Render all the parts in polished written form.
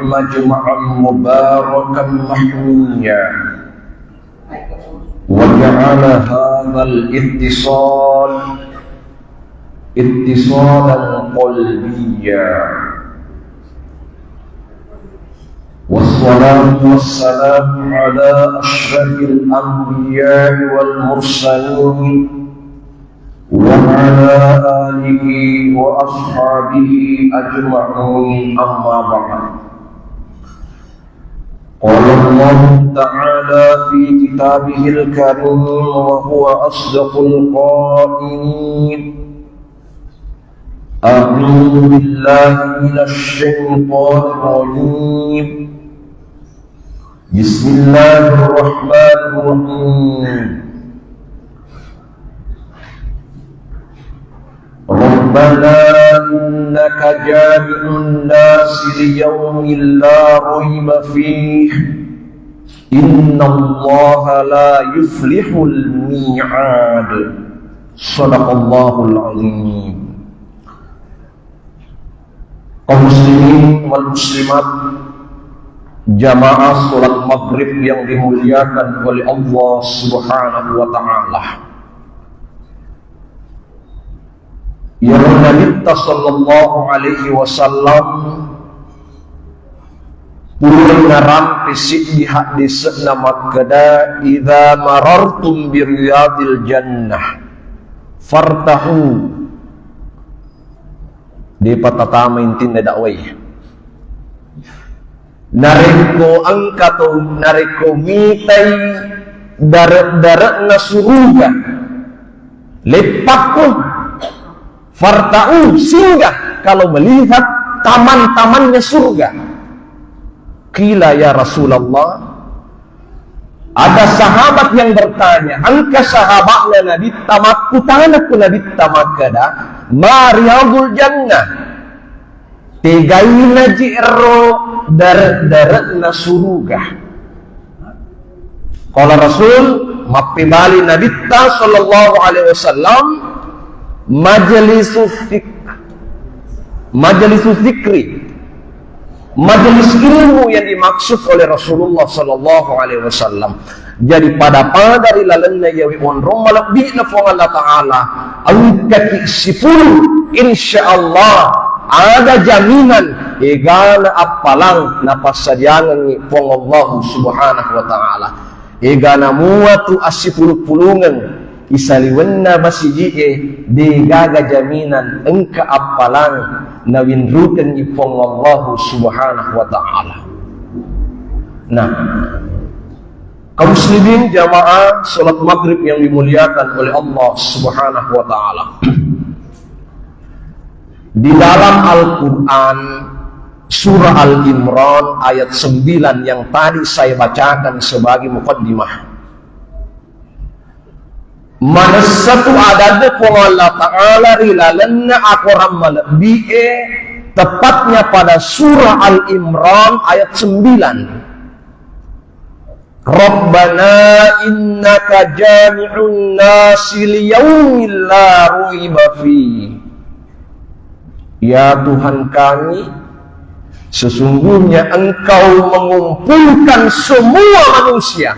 مجمعا مباركا محميا وجعل هذا الاتصال اتصالا قلبيا والصلاة والسلام على أشرف الأنبياء والمرسلين وعلى آله وأصحابه أجمعين أما بعد قال الله تعالى في كتابه الكريم وهو أصدق القائلين أعوذ بالله من الشيطان الرجيم بسم الله الرحمن الرحيم ربنا إنك جامع الناس ليوم لا ريب فيه إن الله لا يفلح الميعاد صدق الله العظيم. Kaum muslimin wal muslimat, jamaah salat maghrib yang dimuliakan oleh Allah Subhanahu wa taala. Ya Nabi sallallahu alaihi wasallam pulih ngaram pisik di hadis nama kada idza marartum bi riyadil jannah fartahu di patatama intin dakwai nareko angkato nareko mitai darat na suruga lepakku farta'u singgah kalau melihat taman-tamannya surga. Qila ya Rasulullah, ada sahabat yang bertanya, angka sahabatnya Nabi tamakku tanganku Nabi tamakada mariyadul jannah tegaina jiro darat-daratna surga. Qala Rasul mapibali Nabi sallallahu alaihi wasallam majlisus zikri, majelis ilmu yang dimaksud oleh Rasulullah sallallahu alaihi wasallam. Jadi pada dari lalenna yawi onrong malabbi na fong Allah taala angka kisipul insyaallah ada jaminan egana apalang napasadyangan ni fong Allah subhanahu wa taala egana muatu asipuluk-pulungan isaliwanna masijie digaga jaminan engka apalang nawinrukan ipong Allah subhanahu wa ta'ala. Nah, kaum muslimin jamaah salat maghrib yang dimuliakan oleh Allah subhanahu wa ta'ala, di dalam Al-Quran surah Al-Imran ayat 9 yang tadi saya bacakan sebagai muqaddimah, mana satu adada pun Allah Ta'ala rilalanna akoram malabie tepatnya pada surah Al-Imran ayat 9. Rabbana innaka jami'un nasi liyaumin la raiba fi. Ya Tuhan kami, sesungguhnya Engkau mengumpulkan semua manusia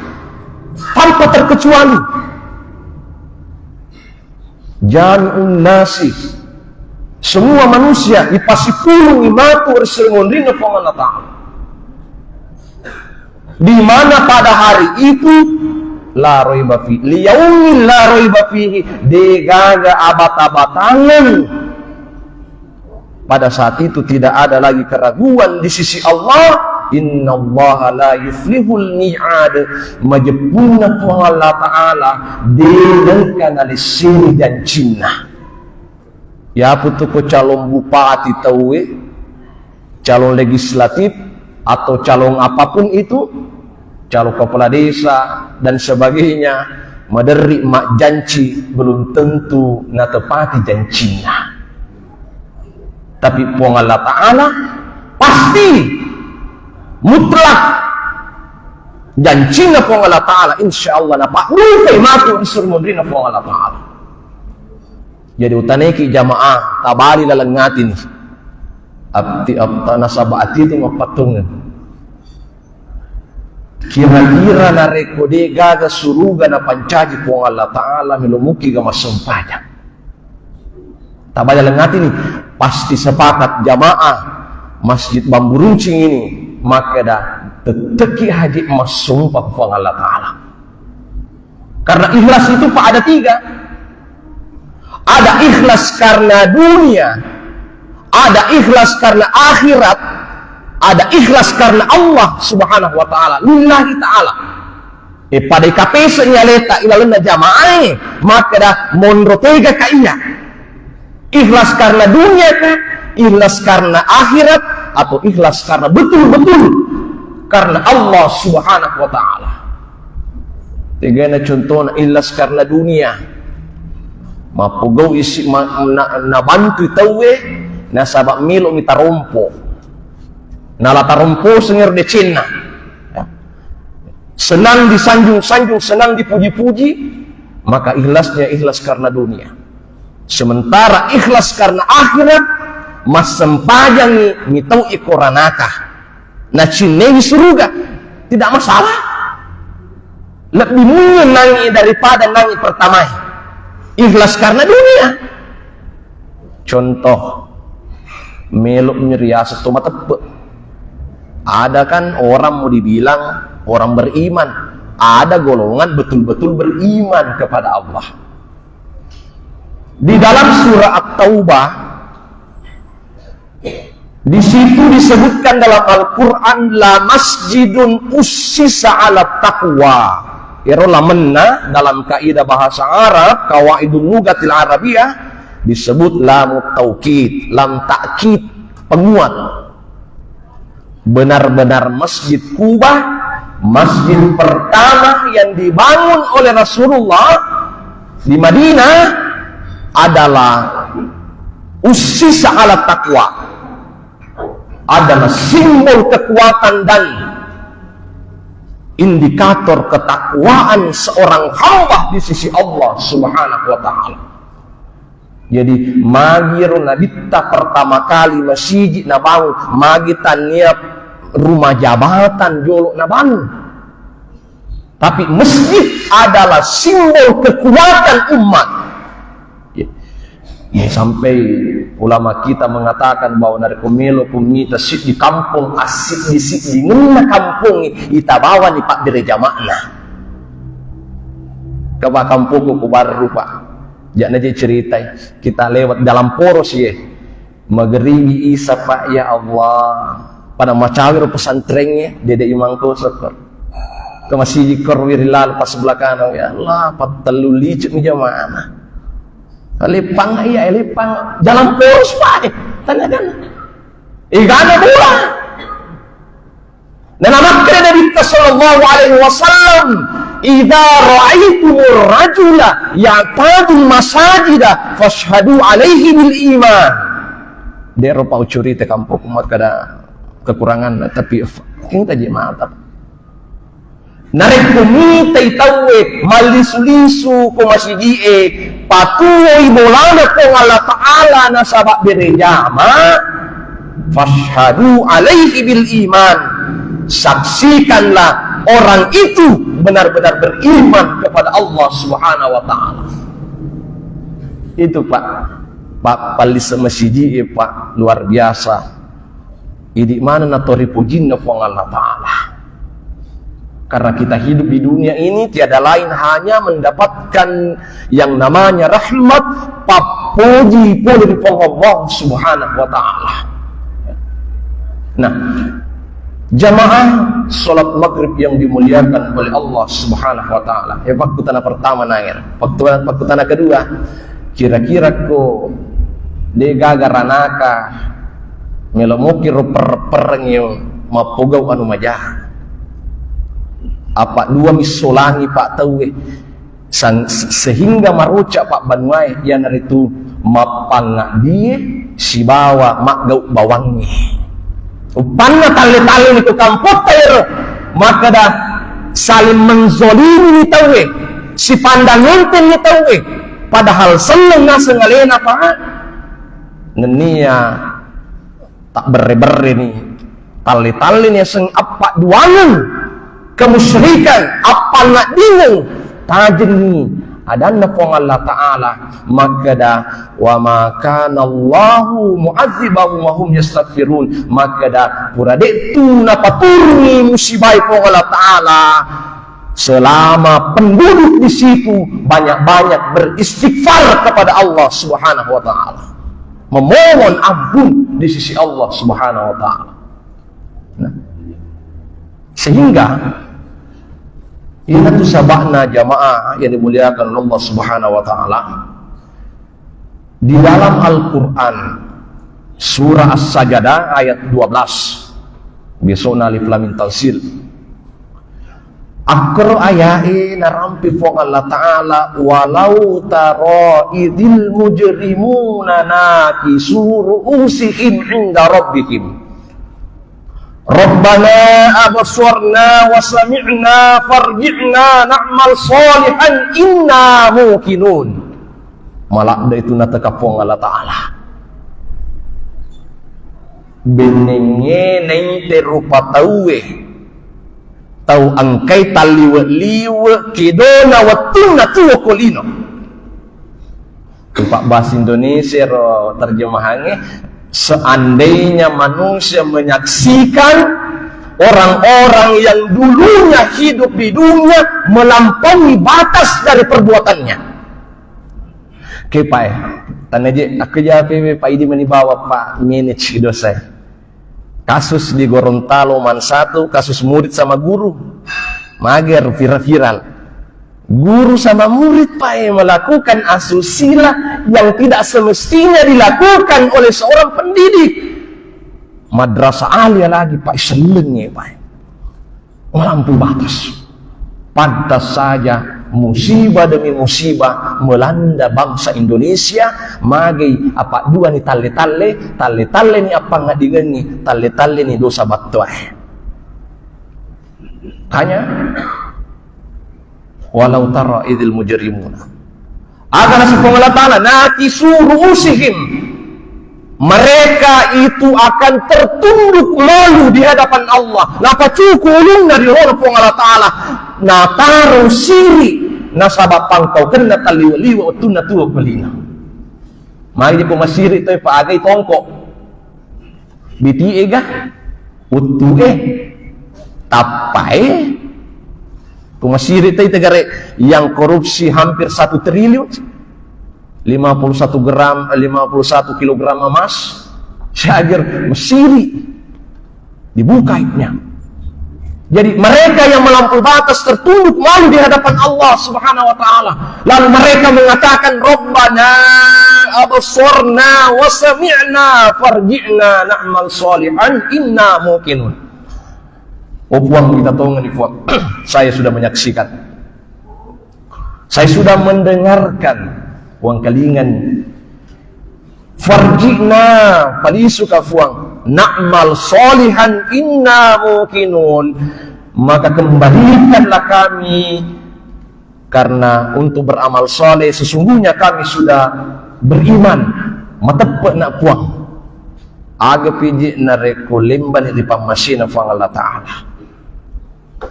tanpa terkecuali. Jami'un nasi, semua manusia ipasipulung imatu berselengondrina fong Allah Ta'ala, di mana pada hari itu la raiba fi liyaumin la raiba fihi degaga abat-abatangan, pada saat itu tidak ada lagi keraguan di sisi Allah. Innallaha la yuflihul mi'ad, majepuna tu Allah Ta'ala dengan alisini dan Cina. Ya putu ko calon bupati tahu, calon legislatif atau calon apapun itu, calon kepala desa dan sebagainya, maderi mak janji belum tentu na tepati janjinya. Tapi puang Allah Ta'ala pasti mutlak janjinya puang Allah Ta'ala insyaallah dapat lupai matu disurmundrina puang Allah Ta'ala. Jadi utaneki jamaah tabali lalengatin abti nasabati itu mapatungan. Kira-kira nareko de gaga suruga na pancaji po Allah Ta'ala milumuki ga masumpanya. Tabaya lengati ini pasti sepakat jamaah Masjid Bambu Runcing ini maka dah teteki haji masumpah po Allah Ta'ala. Karena ikhlas itu Pak ada 3. Ada ikhlas karena dunia, ada ikhlas karena akhirat, ada ikhlas karena Allah Subhanahu wa Ta'ala, lillahi ta'ala. Pada kape senyaleta ilalena jamaah maka dah monrotega ka iya. Ikhlas karena dunia kah? Ikhlas karena akhirat atau ikhlas karena betul-betul karena Allah Subhanahu wa Ta'ala. Tigana contohnya ikhlas karena dunia. Mapugau isi na bantu tawe na sabak milo mitarompo. Na latarompo senger de Cina. Ya. Senang disanjung-sanjung, senang dipuji-puji, maka ikhlasnya ikhlas karena dunia. Sementara ikhlas karena akhirat mas sempajangi mitau ikoranaka. Na cinei suruga tidak masalah. Lebih mulia nangi daripada nangi pertama. Ikhlas karena dunia. Contoh meluk nyerias atau matep. Ada kan orang mau dibilang orang beriman, ada golongan betul-betul beriman kepada Allah. Di dalam surah At-Taubah, di situ disebutkan dalam Al-Quran, la masjidun ussisa ala taqwa. Irola menna dalam kaidah bahasa Arab, kawaidul lugatil Arabiyah, disebut lam taukid, lam takkid, penguat. Benar-benar Masjid Kubah, masjid pertama yang dibangun oleh Rasulullah di Madinah adalah ussisa ala taqwa, adalah simbol kekuatan dan indikator ketakwaan seorang hamba di sisi Allah Subhanahu wa Ta'ala. Jadi magiru nabita pertama kali masjid nabangun, magi taniap rumah jabatan jolok nabangun. Tapi masjid adalah simbol kekuatan umat. Ya, sampai ulama kita mengatakan bahwa dari komelo kumita sit di kampung asik di sit di ngena kampung ita bawa ni pak gereja makna. Kaba kampungku ku baru pak. Jangan aja cerita kita lewat dalam poros ya. Mageribi isa pak ya Allah. Pada macawir pesantrennya dede imangku sekor. Ke masjid korwirilal pas sebelah kanan ya Allah patelu licik ni jamaah. Lepang iya lepang jalan poros pak tanyakan igana pula dan anak Nabi sallallahu alaihi wasallam idza ra'aitumur rajula ya'tadul masajida fashhadu alaihi bil iman. Dia rupa ucuri te kampung umat kada kekurangan tapi kita je mantap narek kumi tay tawe malis-lisu ko masjid patuloy bolana ko Allah Ta'ala na sabak berejama fashhadu alaihi bil iman, saksikanlah orang itu benar-benar beriman kepada Allah Subhanahu wa Ta'ala. Itu Pak palis masjid Pak luar biasa. Idi mana na tori pujinna po Allah Ta'ala. Karena kita hidup di dunia ini tiada lain hanya mendapatkan yang namanya rahmat, papuji dari Allah Subhanahu wa Ta'ala. Nah, jamaah salat maghrib yang dimuliakan oleh Allah Subhanahu wa Ta'ala. Waktu tanah pertama nair, waktu tanah kedua, kira-kira ko de gagaranaka ngelomoki ruper-pernya mapugau anu majah. Apa dua misolangi Pak tahu sehingga maruca Pak Banuai yang itu mapangak dia si bawa mak gau bawangi upanna tali-tali itu kamput tayo maka dah saling menzolimi ni tahu si pandangenten ni tahu padahal seneng na sengalena Pak ngenia tak bere-bere ni tali-tali ni seng apa duangan kemusyrikan apa nak dingin tajin ni adanna pong Allah Ta'ala maka dah wa ma kana Allahu mu'adzibahum wa hum yastaghfirun maka dah purade tu napa turni musibah pong Allah Ta'ala selama penduduk di situ banyak-banyak beristighfar kepada Allah Subhanahu wa Ta'ala, memohon ampun di sisi Allah Subhanahu wa Ta'ala. Nah, sehingga ini tu sabakna jamaah yang dimuliakan Allah Subhanahu wa Ta'ala, di dalam Al-Quran surah As-Sajdah ayat 12 besok alif lam mim tansil akro ayai narampi fong Allah Ta'ala walau tara idil mujrimuna nakisu ru'usihim inda rabbihim Rabbana abaswarna wa sami'na farji'na na'mal salihan inna muqinun malak da itu nataka fong Allah Ta'ala benenge nai te rupa tau angkai taliwa-liwa kedona watuna tuwa kolino. Pak bahasa Indonesia ro terjemahannya seandainya manusia menyaksikan orang-orang yang dulunya hidup di dunia melampaui batas dari perbuatannya. Oke Pak, tanya aja aku jawab Pak Idi menibawa Pak manage dosa. Kasus di Gorontalo man satu, kasus murid sama guru mager viral. Guru sama murid Pak melakukan asusila yang tidak semestinya dilakukan oleh seorang pendidik. Madrasah alia lagi Pak selengnya Pak. Melampaui batas. Pantas saja musibah demi musibah melanda bangsa Indonesia magai apa dua ni tale ni apa nggak digeni tale ni dosa batuah tanya walau tara idil mujrimuna akan sepuluh Allah Ta'ala nakisu ru'usihim mereka itu akan tertunduk malu di hadapan Allah napa cukulung dari Allah Ta'ala na taruh siri nasabah pangkau kena taliwa-liwa utuna tuwa pelina mari dia pemasiri itu Pak Agai tongkok biti ega utu tapai pemasiri itu tegare yang korupsi hampir 1 triliun 51 kilogram emas syair mesiri dibukainya. Jadi mereka yang melampaui batas tertunduk malu di hadapan Allah Subhanahu wa Ta'ala. Lalu mereka mengatakan Rabbana abaswarna wa sami'na farji'na na'mal salihan inna muqinun. Oh buang kita tahu nih buang. Saya sudah menyaksikan. Saya sudah mendengarkan buang kalingan farji'na palisuka fuang na'mal solihan inna muqinun maka kembalikanlah kami karena untuk beramal soleh sesungguhnya kami sudah beriman matepek nak puang aga piji na rekolimban di pamasina fuang Allah Ta'ala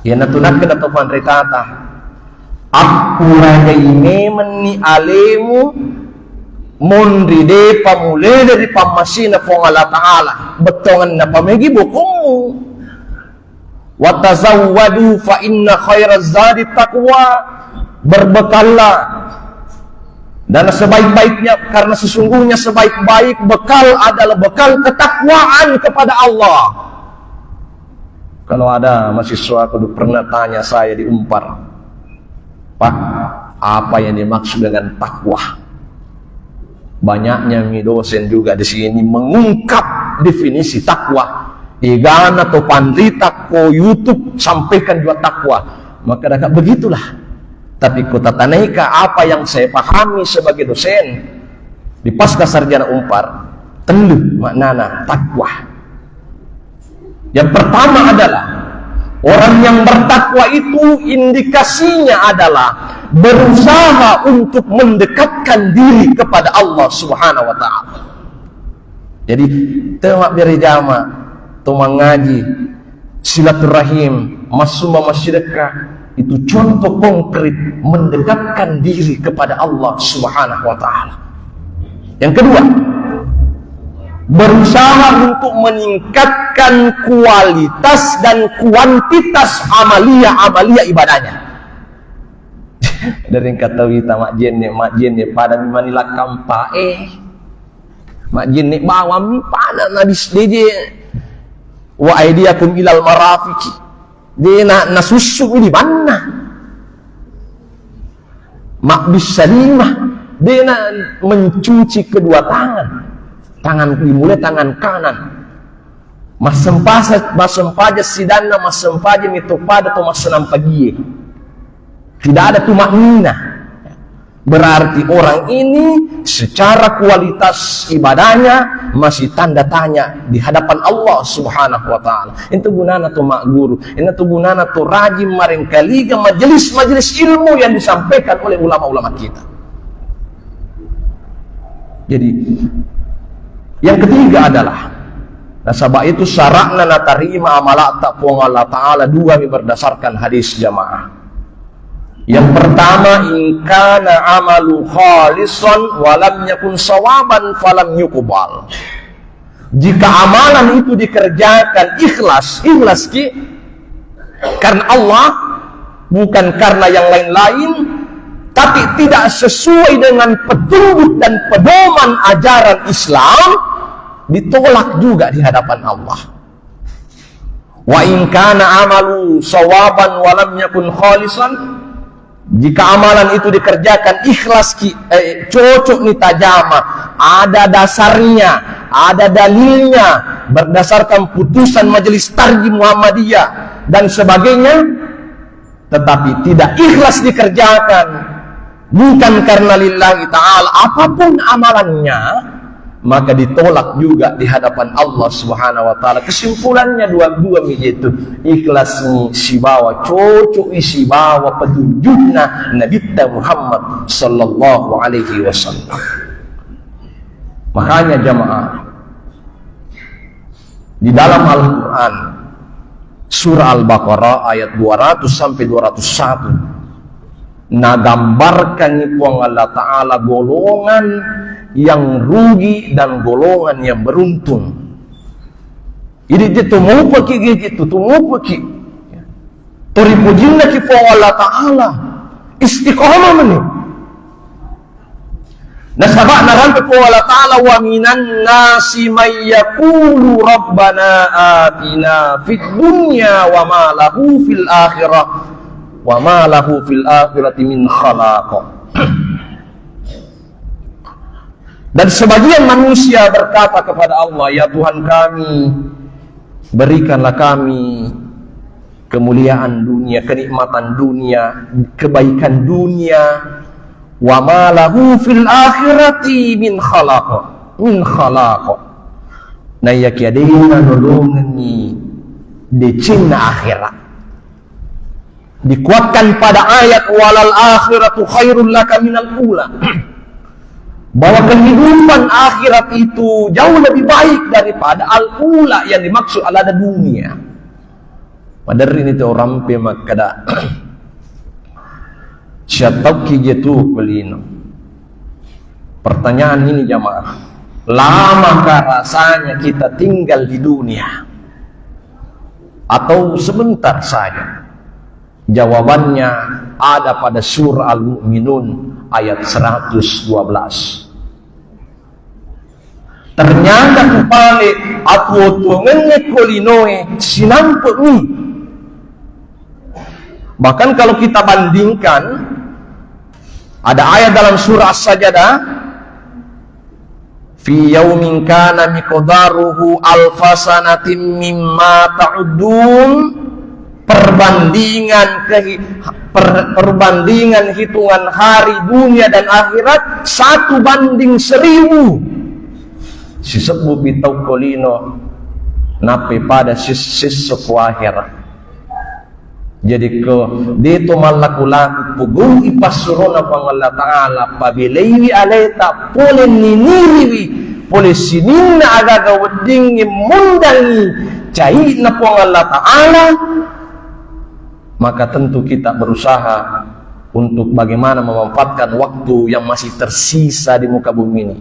ya natunakan atau fan rekata aku raja ini meni alemu mondri de pamule dari pamasina fong Allah Ta'ala betongan na pamegi bukumu wa tazawwadu fa inna khairaz zadi taqwa berbekallah dan sebaik-baiknya karena sesungguhnya sebaik-baik bekal adalah bekal ketakwaan kepada Allah. Kalau ada mahasiswa kudu pernah tanya saya di Umpar, Pak, apa yang dimaksud dengan takwa? Banyaknya dosen juga di sini mengungkap definisi takwa. Igan atau pandita ko YouTube sampaikan juga takwa. Maka dah begitulah. Tapi kota Tanaika apa yang saya pahami sebagai dosen di pasca sarjana Umpar, tentu maknana takwa. Yang pertama adalah orang yang bertakwa itu indikasinya adalah berusaha untuk mendekatkan diri kepada Allah Subhanahu wa Ta'ala. Jadi temak beri jama, temak ngaji, silaturahim, masumma masyidakah, itu contoh konkret mendekatkan diri kepada Allah Subhanahu wa ta'ala. Yang kedua, berusaha untuk meningkatkan kualitas dan kuantitas amalia ibadahnya. Dari kata kita mak jen pada manila kampa mak jen bawa mi pada nabis deje wa aidiakum ilal marafiqi dia nasusu di mana mak bisalimah dia mencuci kedua tangan dimulai tangan kanan masempaja sidana masempaja mitopada atau masenam pagi. Tidak ada tumak nina. Berarti orang ini secara kualitas ibadahnya masih tanda tanya di hadapan Allah Subhanahu wa ta'ala. Itu gunana tu mak guru, itu gunana tu rajin maringkali ke majelis-majelis ilmu yang disampaikan oleh ulama-ulama kita. Jadi yang ketiga adalah nasabah itu syaratna natarima amalat taqwa Allah ta'ala dua berdasarkan hadis jamaah. Yang pertama, in kana amalu khalisan walam yakun sawaban falam yuqbal. Jika amalan itu dikerjakan ikhlas ki karena Allah, bukan karena yang lain-lain, tapi tidak sesuai dengan petunjuk dan pedoman ajaran Islam, ditolak juga di hadapan Allah. Wa in kana amalu sawaban walam yakun khalisan, jika amalan itu dikerjakan ikhlas cocok nih tajama, ada dasarnya, ada dalilnya berdasarkan putusan Majelis Tarjih Muhammadiyah dan sebagainya, tetapi tidak ikhlas dikerjakan bukan karena lillahi ta'ala, apapun amalannya, maka ditolak juga di hadapan Allah Subhanahu wa ta'ala. Kesimpulannya dua-dua itu ikhlas si bawa cocok isi bawa petunjukna Nabi Muhammad sallallahu alaihi wasallam. Makanya jamaah, di dalam Al-Quran surah Al-Baqarah ayat 200 sampai 201 nagambarkan ipuang Allah ta'ala golongan yang rugi dan golongan yang beruntung. Ini dia tumu peki gitu, tumu peki. Toripujinna ki fa Allah Taala istiqamah meni. Nasabah naran fa Allah Taala wa minan nasi may yaqulu rabbana atina fid dunya wa ma lahu fil akhirati min khalaq. Dan sebagian manusia berkata kepada Allah, ya Tuhan kami, berikanlah kami kemuliaan dunia, kenikmatan dunia, kebaikan dunia, wa ma lahu fil akhirati min khalaq. Na yakiadina nolongani di cinna akhirat. Dikuatkan pada ayat walal akhiratu khairul laka minal ula. Bahwa kehidupan akhirat itu jauh lebih baik daripada al-ula yang dimaksud ada dunia. Padahal ini tu orang pemak kada syatauki jatuh pelino. Pertanyaan ini jamaah, lamakah rasanya kita tinggal di dunia atau sebentar saja? Jawabannya ada pada surah Al-Mu'minun ayat 112. Ternyata kupale aku tungenge kolinoe sinampuk ni. Bahkan kalau kita bandingkan, ada ayat dalam surah As-Sajdah, fi yaumin kana miqdaruhu alfasanatin mimma ta'udun. Perbandingan hitungan hari dunia dan akhirat 1:1000. Si sebu bitau kolino nape pada sis akhirat. Jadi ke dito malakulaku pugung ipasurona pang Allah Ta'ala pabilaywi aleta polen niniriwi oleh sinina agaga wedding mundangi cai na po Allah Ta'ala, maka tentu kita berusaha untuk bagaimana memanfaatkan waktu yang masih tersisa di muka bumi ini.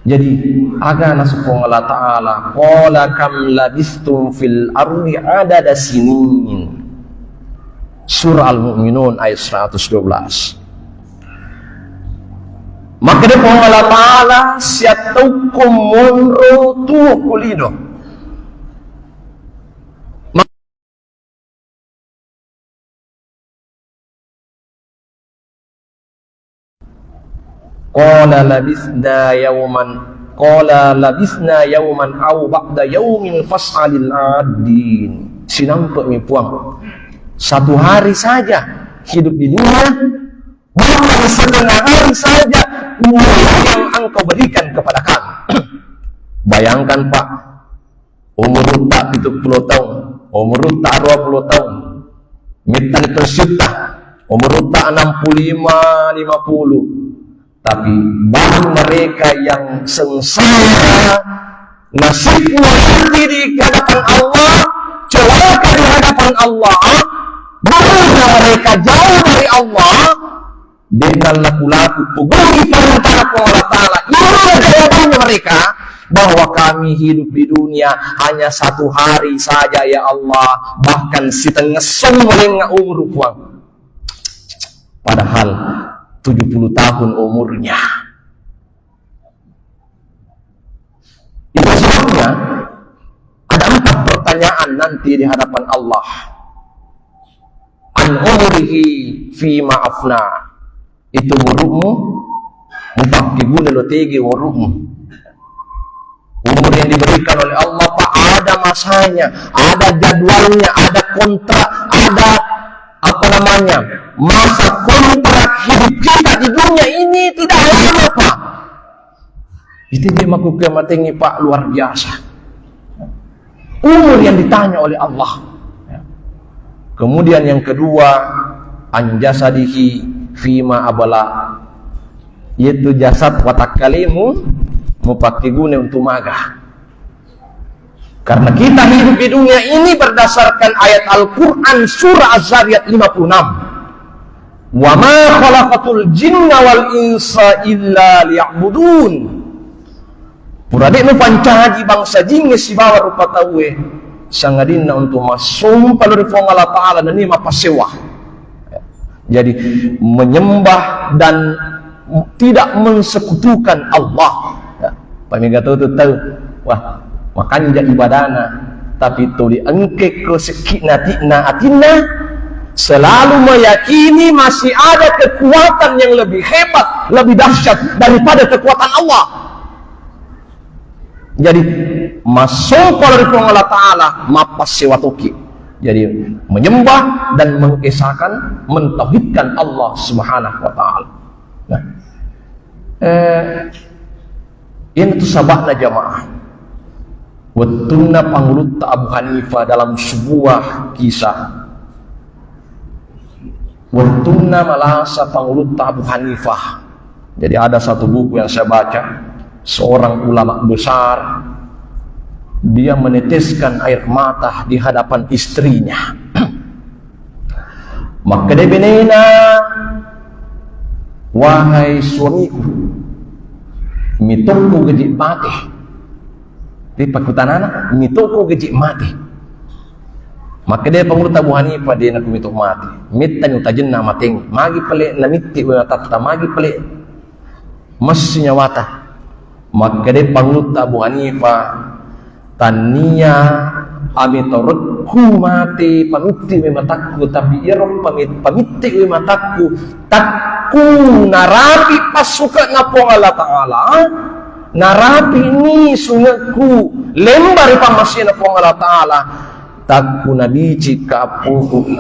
Jadi agana subhanahu wa ta'ala qala kam labistum fil ardi adada sinin, surah Al-Mu'minun ayat 112. Maka dia Allah Ta'ala siatukum munro tu kulido. Qala labisna yawman aw ba'da yawmin fas'alil adin. Sinampak mi puang. Satu hari saja hidup di dunia, bahkan setengah hari saja yang engkau berikan kepada kami. Bayangkan Pak, umur tak 70 tahun, umur tak 20 tahun, minta tersyuta, umur tak 65-50. Tapi bagi mereka yang sengsara, nasibnya nanti di hadapan Allah, celaka di hadapan Allah, bahwa mereka jauh dari Allah dengan laku-laku puguli perintah Allah Ta'ala. Inilah jawabannya mereka, bahwa kami hidup di dunia hanya satu hari saja ya Allah, bahkan setengah sumringah umur uang. Padahal 70 tahun umurnya. Itu sebabnya ada 4 pertanyaan nanti di hadapan Allah. An umrihi fi ma'afna. Itu umurmu, mufakibun lotegi umurmu. Umur yang diberikan oleh Allah Pak, ada masanya, ada jadwalnya, ada kontrak, ada masa kontrak hidup kita di dunia ini tidak lama Pak. Itu dia maku kematengi Pak, luar biasa. Umur yang ditanya oleh Allah. Kemudian yang kedua, anjasadihi fima abala, yaitu jasad watak kalimu mupakigune untuk magah. Karena kita hidup di dunia ini berdasarkan ayat Al-Quran surah Az-Zariyat 56. Wa ma khalaqatul jinna wal insa illa liya'budun. Puradik nu pancaji bangsa jinge si bawa rupa tawe sangadina untuk masuk pada reform Allah Ta'ala dan ini mapasewa. Jadi menyembah dan tidak mensekutukan Allah. Pamiga tahu, wah makanya jadi ibadana, tapi itu diengkek ke sekina-tina atina, selalu meyakini masih ada kekuatan yang lebih hebat, lebih dahsyat daripada kekuatan Allah. Jadi masuk pada reform Allah Ta'ala mapas sewatoki. Jadi menyembah dan mengesahkan, mentauhidkan Allah Subhanahu wa Ta'ala. Nah, ini itu sabakna jamaah. Wattunna panglut Abu Hanifah dalam sebuah kisah. Wattunna malasa panglut Abu Hanifah. Jadi ada satu buku yang saya baca, seorang ulama besar, dia meneteskan air mata di hadapan istrinya. Maka dia benena, wahai suamiku, mitungku gejik mati. Di pakutan anak, mitungku gejik mati. Maka dia pengurut Abu Hanifah, dia nak mituk mati. Mitan utajenna mating, magi pelik namiti wata magi pelik mestinya wata. Maka dia pengurut Abu Hanifah, tania amitorotku mati pamiti memataku, tapi irom pamiti memataku takku narapi pasukan napong Allah Ta'ala, narapi ini sungaku lembar pamasya napong Allah Ta'ala, takku nabici ka apuku,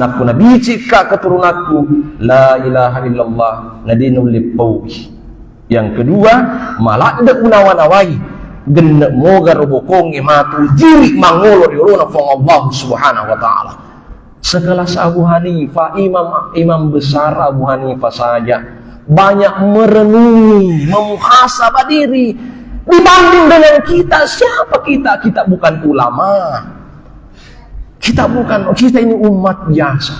nakku nabici ka keturunanku, la ilaha illallah nadinul lipawi. Yang kedua, malak dak unawanawai genek moga robokongi matu jiri mangolo dirona fong Allah Subhanahu wa Ta'ala. Sekelas Abu Hanifah, imam besar Abu Hanifah saja banyak merenungi, memuhasabah diri. Dibanding dengan kita, siapa kita? Kita bukan ulama. Kita ini umat biasa.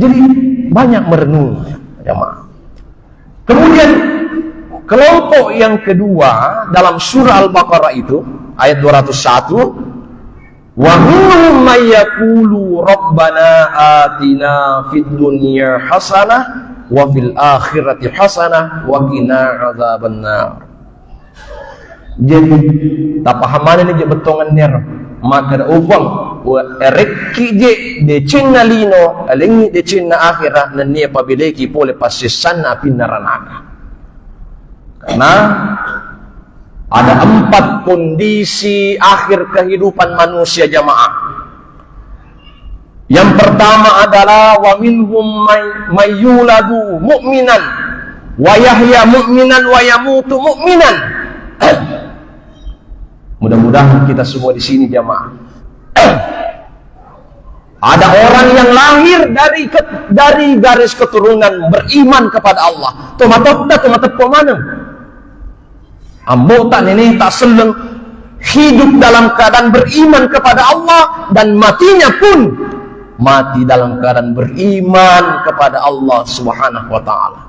Jadi banyak merenung, jemaah. Kemudian kelompok yang kedua dalam surah Al-Baqarah itu ayat 201, wa minhum may yaqulu rabbana atina fid dunya hasanah wa fil akhirati hasanah wa qina adzabannar. Jadi tak pahaman ini je betongan ner maka da ubang wa rekki je de cinna lino alengi de cinna akhirat nan ni apabila ki pole pasisan api neraka. Karena ada 4 kondisi akhir kehidupan manusia, jamaah. Yang pertama adalah wa minhum may yuladu mu'minan wa yahya mu'minan wa yamutu mu'minan. Mudah-mudahan kita semua di sini, jamaah. Ada orang yang lahir dari garis keturunan beriman kepada Allah. Tomatokta mana? Ambo tak nenek tak seleng hidup dalam keadaan beriman kepada Allah dan matinya pun mati dalam keadaan beriman kepada Allah Subhanahu wa taala.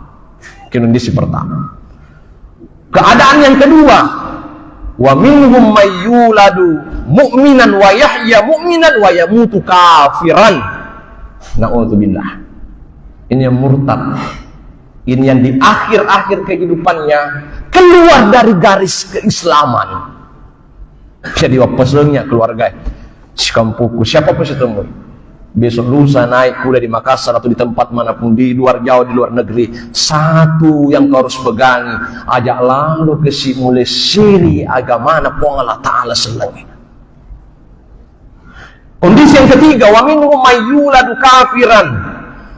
Kondisi pertama. Keadaan yang kedua, wa minhum may yuladu mu'minan wa yahya mu'minan wa yamutu kafiran. Na'udzubillah. Ini yang murtad. Ini yang di akhir-akhir kehidupannya keluar dari garis keislaman. Jadi wapasnya keluarga si kampuku siapa pun saya temui besok lusa naik kuliah di Makassar atau di tempat manapun di luar jauh, di luar negeri, satu yang kau harus pegangi, ajak lalu ke si mulai siri agama na pong Allah Ta'ala senang. Kondisi yang ketiga, wa minhum may yuladu kafiran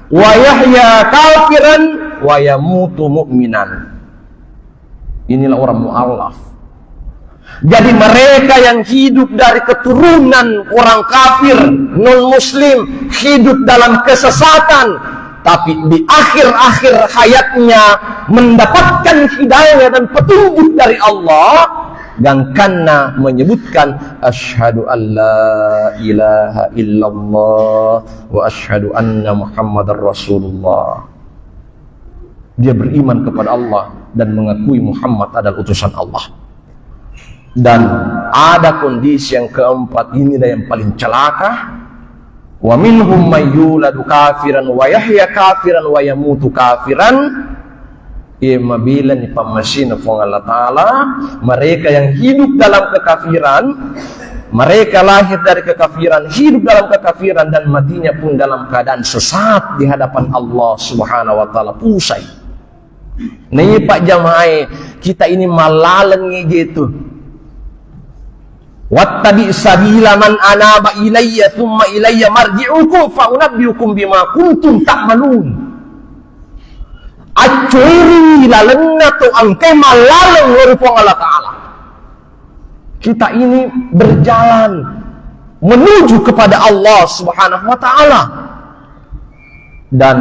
wa yahya kafiran wa yamutu mu'minan. Inilah orang mu'allaf. Jadi mereka yang hidup dari keturunan orang kafir, non-muslim, hidup dalam kesesatan, tapi di akhir-akhir hayatnya mendapatkan hidayah dan petunjuk dari Allah, dan karena menyebutkan asyhadu an la ilaha illallah wa asyhadu anna muhammadar rasulullah. Dia beriman kepada Allah dan mengakui Muhammad adalah utusan Allah. Dan ada kondisi yang keempat, inilah yang paling celaka. Wa minhum may yuladu kafiran wa yahya kafiran wa yamutu kafiran. Mabila ni pamasin ng Allah Ta'ala, mereka yang hidup dalam kekafiran, mereka lahir dari kekafiran, hidup dalam kekafiran, dan matinya pun dalam keadaan sesat di hadapan Allah Subhanahu wa Ta'ala. Pusai. Nih Pak Jamaah, kita ini malalang gitu. Wattabi sabila man anaba ilayya thumma ilayya marji'ukum fa unabbiukum bima kuntum ta'malun. Acuiri lalenna tu angkai malalang loripong Allah Ta'ala. Kita ini berjalan menuju kepada Allah Subhanahu wa Ta'ala, dan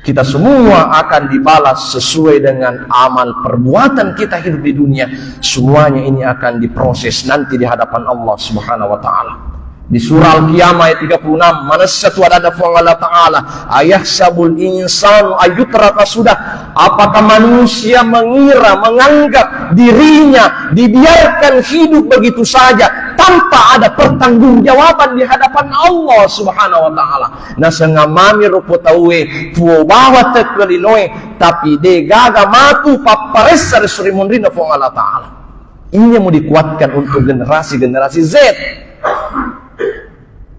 kita semua akan dibalas sesuai dengan amal perbuatan kita hidup di dunia. Semuanya ini akan diproses nanti di hadapan Allah Subhanahu wa Ta'ala. Di surah Al-Qiyamah ayat 36, mana satu ada Allah Ta'ala, ayahsabul insanu ayyutraka sudah. Apakah manusia menganggap dirinya dibiarkan hidup begitu saja tanpa ada pertanggungjawaban di hadapan Allah Subhanahu wa Ta'ala? Na sengamami rupo tawe tuo bawa tekelinoe tapi de gaga matu paparesa resurimundrina fong Allah Ta'ala. Ini yang mau dikuatkan untuk generasi-generasi Z,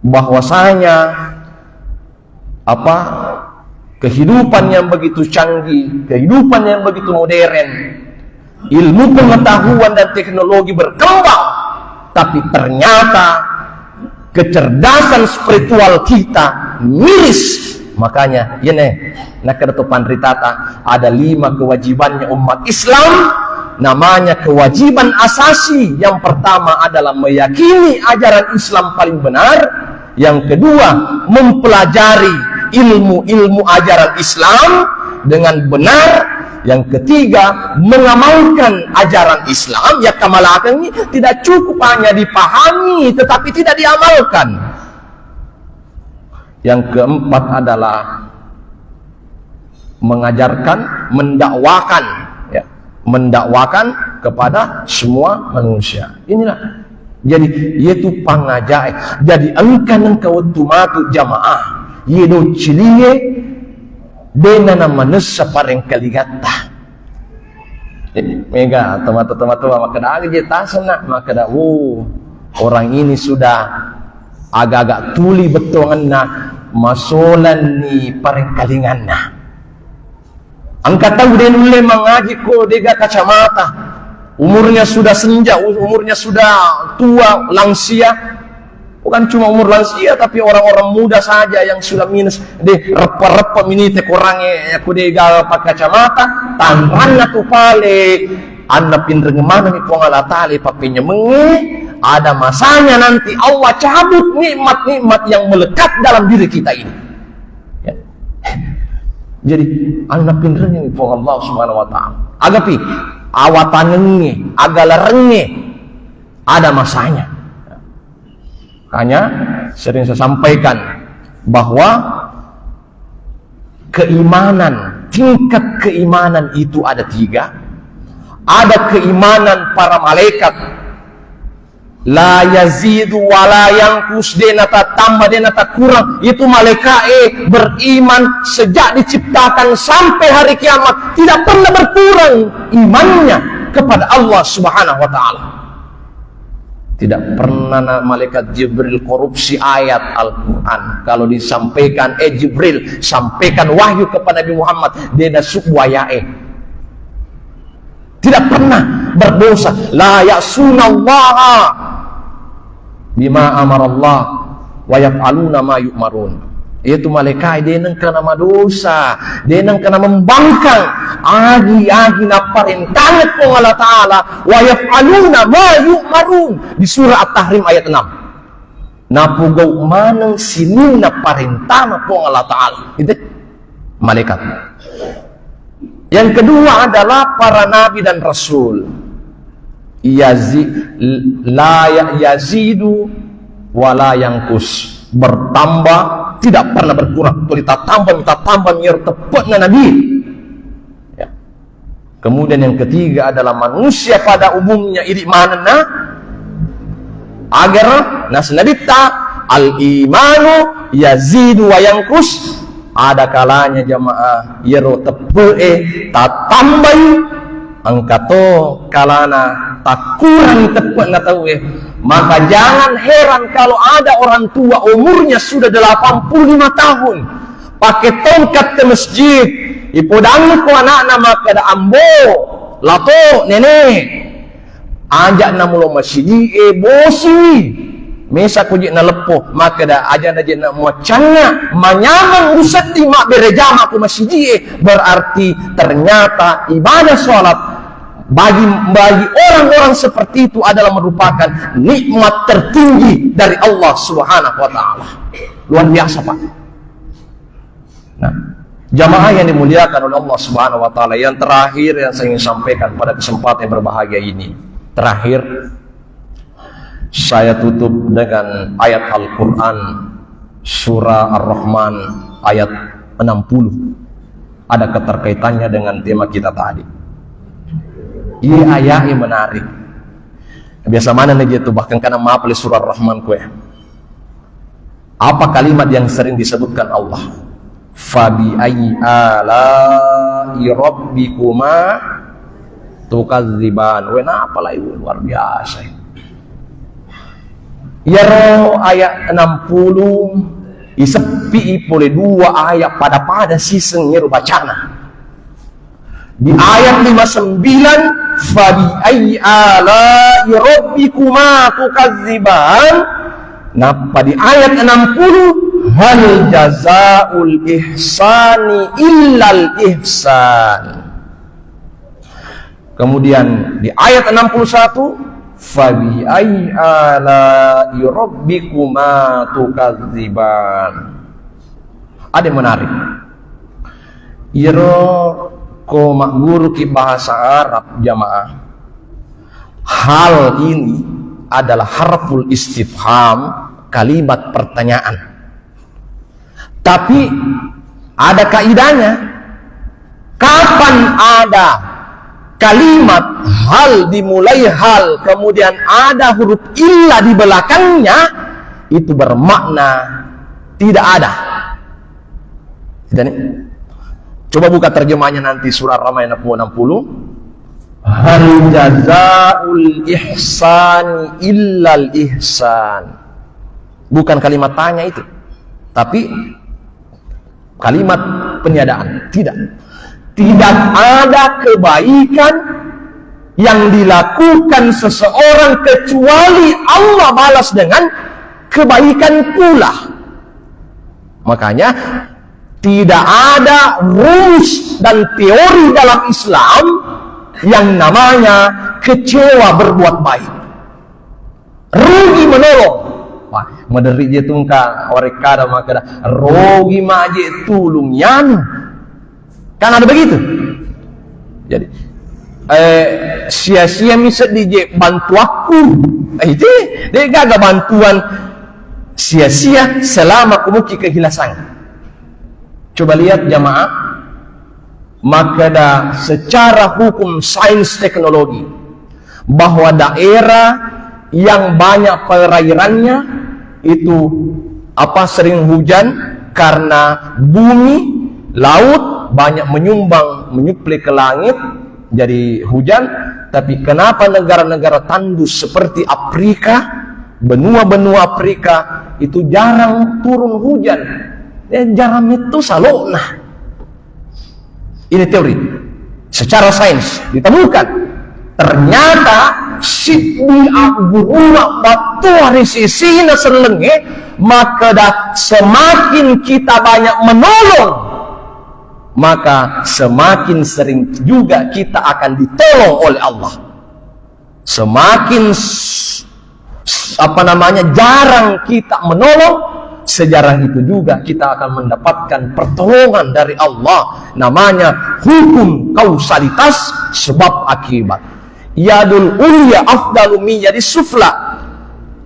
bahwasanya kehidupan yang begitu canggih, kehidupan yang begitu modern, ilmu pengetahuan dan teknologi berkembang, tapi ternyata kecerdasan spiritual kita miris. Makanya nak kedepan ritata ada 5 kewajibannya umat Islam. Namanya kewajiban asasi. Yang pertama adalah meyakini ajaran Islam paling benar. Yang kedua, mempelajari ilmu-ilmu ajaran Islam. dengan benar. Yang ketiga, mengamalkan ajaran Islam. Ya, kemalakan ini tidak cukup hanya dipahami tetapi tidak diamalkan. Yang keempat adalah mengajarkan, mendakwakan, ya, mendakwakan kepada semua manusia. Inilah. Jadi yaitu pangajaib. Jadi engkau matu jamaah yedo cilie dena nama nesa pareng kaligata. Mega tomato maka dah aja tasana maka dah orang ini sudah agak-agak tuli betonganna masolan ni pareng kalinganna. Angkat tahu dia nule mengaji ko dega kacamata. Umurnya sudah senja, umurnya sudah tua, lansia. Bukan cuma umur lansia, tapi orang-orang muda saja yang sudah minus deh repa-repa minite kurangnya aku dega pakai kacamata, tangannya tu pale, anda pindah kemana nih pengala tali papinya mengi, ada masanya nanti Allah cabut nikmat-nikmat yang melekat dalam diri kita ini. Ya. Jadi anda pindah nih pengala Allah Subhanahu Wa Taala. Agapi awatanenge, agalarenge, ada masanya. Hanya sering saya sampaikan bahwa keimanan, tingkat keimanan itu ada 3. Ada keimanan para malaikat, la yazidu wa la yanqus, denata tambah denata kurang. Itu malaikat beriman sejak diciptakan sampai hari kiamat, tidak pernah berkurang imannya kepada Allah Subhanahu Wa Taala. Tidak pernah malaikat Jibril korupsi ayat Al-Quran. Kalau disampaikan Jibril sampaikan wahyu kepada Nabi Muhammad, dia dah subwayae. Tidak pernah berdosa. La ya'sunallaha bima amarallah wa yaf'aluna ma yu'marun. Itu malaikat dia nang kena dosa, dia nang kena membangkang agi-agi na perintah ko Allah Taala wa yaf'aluna ma yu'marun di surah At-Tahrim ayat 6. Napugaw manang sinin na perintah ko Allah Taala. Itu malaikat. Yang kedua adalah para nabi dan rasul. La yazidu wa la yanqus. Bertambah, tidak pernah berkurang. Minta tambah biar tepatnya Nabi. Ya. Kemudian yang ketiga adalah manusia pada umumnya iri mana agar nasnabita al-imanu yazidu wa yanqus. Ada kalanya jamaah yero tepe tatambai angkato kalana tak kurang tepat nggak tahu Maka jangan heran kalau ada orang tua umurnya sudah 85 tahun pakai tongkat ke masjid, ipodang ko anak-anak maka ada ambo lato nenek ajak na mulo masjid bosi mesa kujik na lepo maka da aja na jena muacanya manyamang usat di mak berejama ku masjid berarti ternyata ibadah salat bagi orang-orang seperti itu adalah merupakan nikmat tertinggi dari Allah Subhanahu Wa Taala. Luar biasa, Pak. Nah, jamaah yang dimuliakan oleh Allah Subhanahu Wa Taala, yang terakhir yang saya ingin sampaikan pada kesempatan yang berbahagia ini, terakhir saya tutup dengan ayat Al-Quran surah Ar-Rahman ayat 60. Ada keterkaitannya dengan tema kita tadi. Ini ayat yang menarik. Biasa mana nih gitu, bahkan karena maaf oleh surah Ar-Rahman kue. Apa kalimat yang sering disebutkan Allah? Fabi ayyi ala'i rabbikuma tukadziban. Wena apalah itu luar biasa. Ya roh ayat 60 isepi boleh 2 ayat pada season nyeru bacana. Di ayat 59 fabi ayyi ala'i rabbikuma tukadziban. Nah, pada ayat 60 hal jazaul ihsani illal ihsan. Kemudian di ayat 61 fabi ayyi ala'i rabbikuma tukadziban. Ada yang menarik. Iro ko mak guru ki bahasa Arab jamaah. Hal ini adalah harful istifham, kalimat pertanyaan. Tapi ada kaidahnya. Kapan ada kalimat hal dimulai hal, kemudian ada huruf illa di belakangnya, itu bermakna tidak ada. Tidak nih? Coba buka terjemahnya nanti surah Ar-Rahman 60. Hal jazaul ihsan illal ihsan. Bukan kalimat tanya itu, tapi kalimat peniadaan. Tidak ada kebaikan yang dilakukan seseorang kecuali Allah balas dengan kebaikan pula. Makanya tidak ada rumus dan teori dalam Islam yang namanya kecewa berbuat baik, rugi menolong. Wah, mederi je tungka orekada maka rugi maje tulung yanu. Kan ada begitu. Jadi sia-sia misal DJ bantu aku. Itu dia gagal bantuan sia-sia selama kumuki kehilasan. Coba lihat jamaah, maka secara hukum sains teknologi bahwa daerah yang banyak perairannya itu sering hujan karena bumi, laut banyak menyuplai ke langit jadi hujan. Tapi kenapa negara-negara tandus seperti Afrika, benua-benua Afrika itu jarang turun hujan? Jarang itu salona. Ini teori secara sains ditemukan. Ternyata sidni aguruna batu risisina selenge, maka semakin kita banyak menolong, maka semakin sering juga kita akan ditolong oleh Allah. Semakin jarang kita menolong, sejarah itu juga kita akan mendapatkan pertolongan dari Allah. Namanya hukum kausalitas sebab akibat. Yadul ulya afdalu min yadis sufla.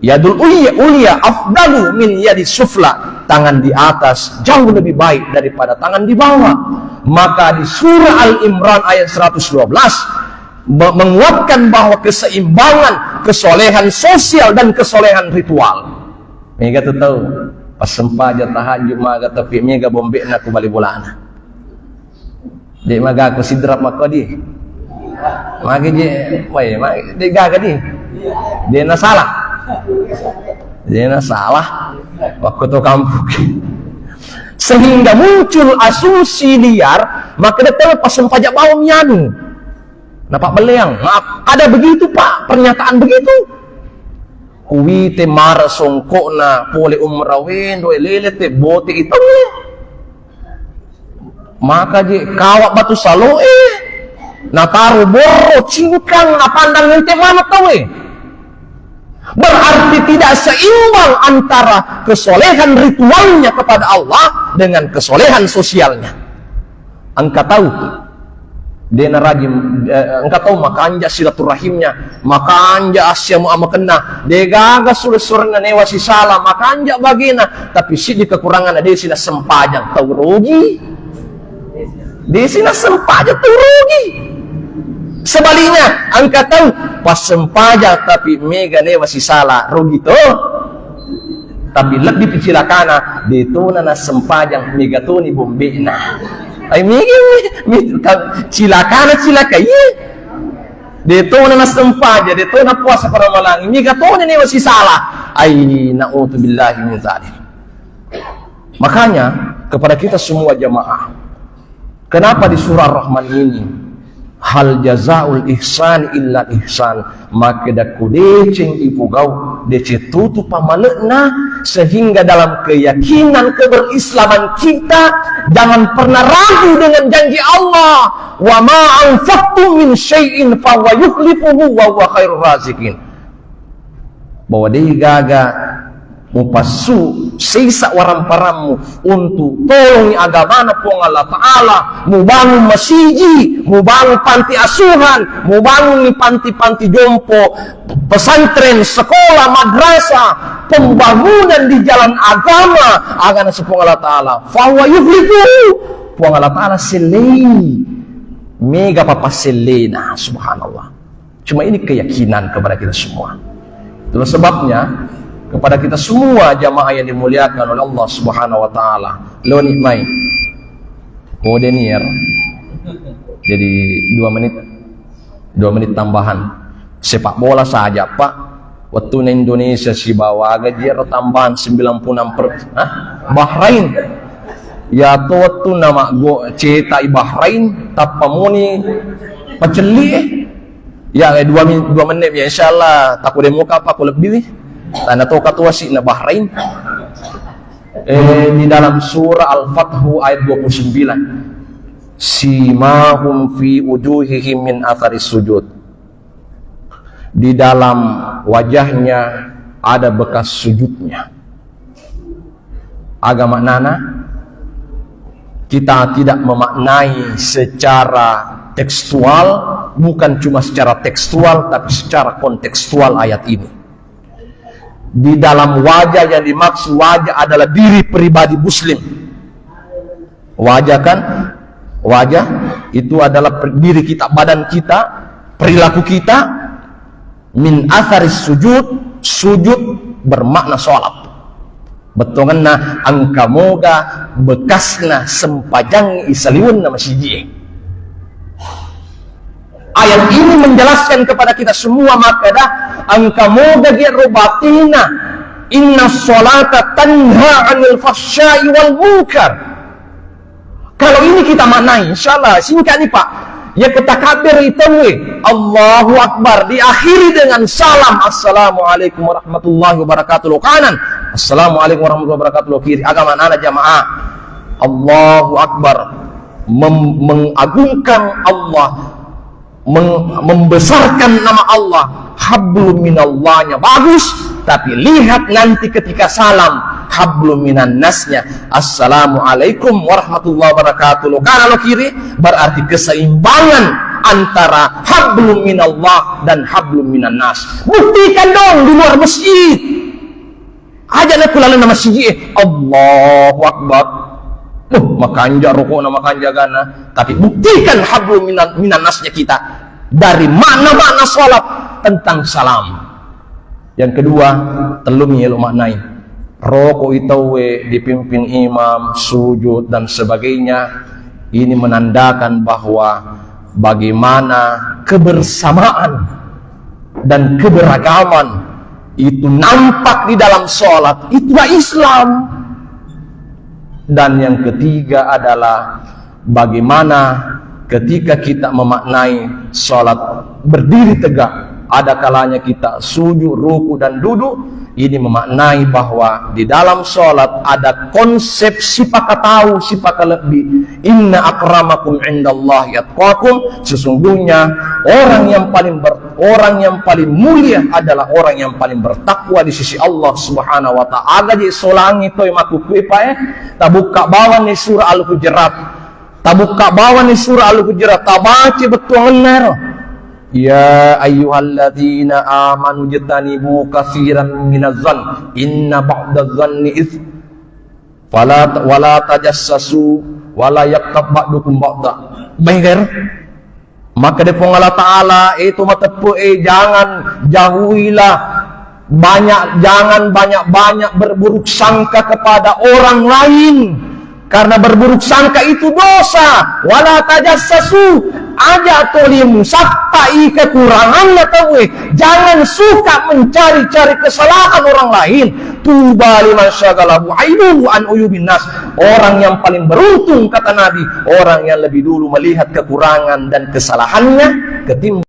Yadul ulya afdalu min yadis sufla. Tangan di atas jauh lebih baik daripada tangan di bawah. Maka di surah Al-Imran ayat 112 menguatkan bahwa keseimbangan kesolehan sosial dan kesolehan ritual. Mega tu tahu pas sempaja tahajud maga tapi mega bombek nak kembali bolana. Dek maga aku sidrap maka di. Magi je, dek gaga di. Dia na salah. Dia na salah. Waktu tu kampung. Sehingga muncul asumsi liar, maka dia pas sempajak bawang nyanu. Nampak beliang, maaf, ada begitu Pak, pernyataan begitu. Kuwi te mara songkokna pole umrawin doi lele te bote itu. Maka je kawak batu salo nataru boro cingkang napandang ente mana tahu berarti tidak seimbang antara kesolehan ritualnya kepada Allah dengan kesolehan sosialnya. Engkau tahu dia rajin, engkau tahu maka anja silaturahimnya, maka anja asya mu'amah kena dia gagas surat-suratnya newasi salah, maka anja bagina, tapi si di kekurangan dia sila sempajang tahu rugi, dia sila sempajang tahu rugi. Sebaliknya engkau tahu pas sempajang tapi mega newasi salah rugi tuh, tapi lebih pecilakana dia tuh nana sempajang mega tuh ni bombena. Ay cilaka iya. Dito na nasampaja, dito na puasa para malang. Ini katone ni masih salah. Ay na'udzubillahi min dzalik. Makanya kepada kita semua jamaah, kenapa di surah Ar-Rahman ini hal jazaul ihsan illa ihsan, maka dak kudecing ipugau dece tutu pamalena, sehingga dalam keyakinan keberislaman kita jangan pernah ragu dengan janji Allah, wa ma anfaqtum min syai'in fa huwa yukhlifuhu wa huwa khairur raziqin, bahwa dia gaga mupasu sisa waram paramu untuk tolong agama pong Allah Ta'ala, mau bangun masjid, mau bangun panti asuhan, mau bangun panti-panti jompo, pesantren, sekolah, madrasah, pembangunan di jalan agama sepong Allah Ta'ala. Fahuwa yuhliku pong Allah Ta'ala selei mega papa selena, subhanallah. Cuma ini keyakinan kepada kita semua. Itulah sebabnya kepada kita semua jamaah yang dimuliakan oleh Allah Subhanahu wa taala. Lo nikmai. Kodenier. Jadi 2 menit tambahan. Sepak bola saja, Pak. Waktu Indonesia si bawa gajian tambahan 96 Bahrain. Ya to waktu nama go cetak Bahrain tapamuni paceli. Ya 2 menit ya insyaallah takut demo apa aku lebih. Tanda toka tuasi na Bahrain di dalam surah Al-Fathu ayat 29, simahum fi wujuhihim min atharis sujud, di dalam wajahnya ada bekas sujudnya. Agama nana kita tidak memaknai secara tekstual, bukan cuma secara tekstual tapi secara kontekstual ayat ini. Di dalam wajah yang dimaksud wajah adalah diri pribadi muslim. Wajah kan? Wajah itu adalah diri kita, badan kita, perilaku kita. Min atharis sujud, sujud bermakna sholat. Betonganna angkamoga bekasna sempajang isaliun nama siji. Ayat ini menjelaskan kepada kita semua makadah angkamoga dia robatina inna sholata tanha anil fahsyai wal munkar. Kalau ini kita maknai insyaallah singkat nih Pak, ya kita kabir itu Allahu Akbar diakhiri dengan salam assalamualaikum warahmatullahi wabarakatuh lo kanan, assalamualaikum warahmatullahi wabarakatuh lo kiri. Agama anak jamaah, Allahu Akbar mengagungkan Allah, membesarkan nama Allah, hablum minallahnya bagus, tapi lihat nanti ketika salam hablum minan nasnya assalamualaikum warahmatullahi wabarakatuh lo kanan lo kiri, berarti keseimbangan antara hablum minallah dan hablum minan nas. Buktikan dong di luar masjid aja nak kulalan nama masjid Allahu Akbar, makanja rokok nama makanja gana, tapi buktikan hablum minan nasnya kita dari makna-makna sholat tentang salam. Yang kedua, telumnya lo maknai rokok itu dipimpin imam sujud dan sebagainya. Ini menandakan bahwa bagaimana kebersamaan dan keberagaman itu nampak di dalam sholat, itulah Islam. Dan yang ketiga adalah bagaimana ketika kita memaknai sholat berdiri tegak, ada kalanya kita sujud, ruku dan duduk. Ini memaknai bahwa di dalam sholat ada konsep sifat tahu, sifat lebih. Inna akramakum indallahi atqakum, sesungguhnya orang yang paling mulia adalah orang yang paling bertakwa di sisi Allah Subhanahu wa taala. Di solang itu yang aku kuipa tabuka bawah ni surah Al-Hujurat. Tabuka bawah ni surah Al-Hujurat, tabaca betul benar. Ya ayyuhalladzina amanu jtanibu katsiran minadh-dhann inna ba'dadh-dhanni its wala tajassasu wala yaktab ba'dukum ba'da. Baikir maka depo Allah Taala itu matepu jangan jauhilah jangan banyak berburuk sangka kepada orang lain, karena berburuk sangka itu dosa. Wala tajassasu aja tolimu sapai kekurangan atau jangan suka mencari-cari kesalahan orang lain. Tuba liman syagalahu ainuhu an uyubin nas, orang yang paling beruntung kata Nabi, orang yang lebih dulu melihat kekurangan dan kesalahannya ketimbang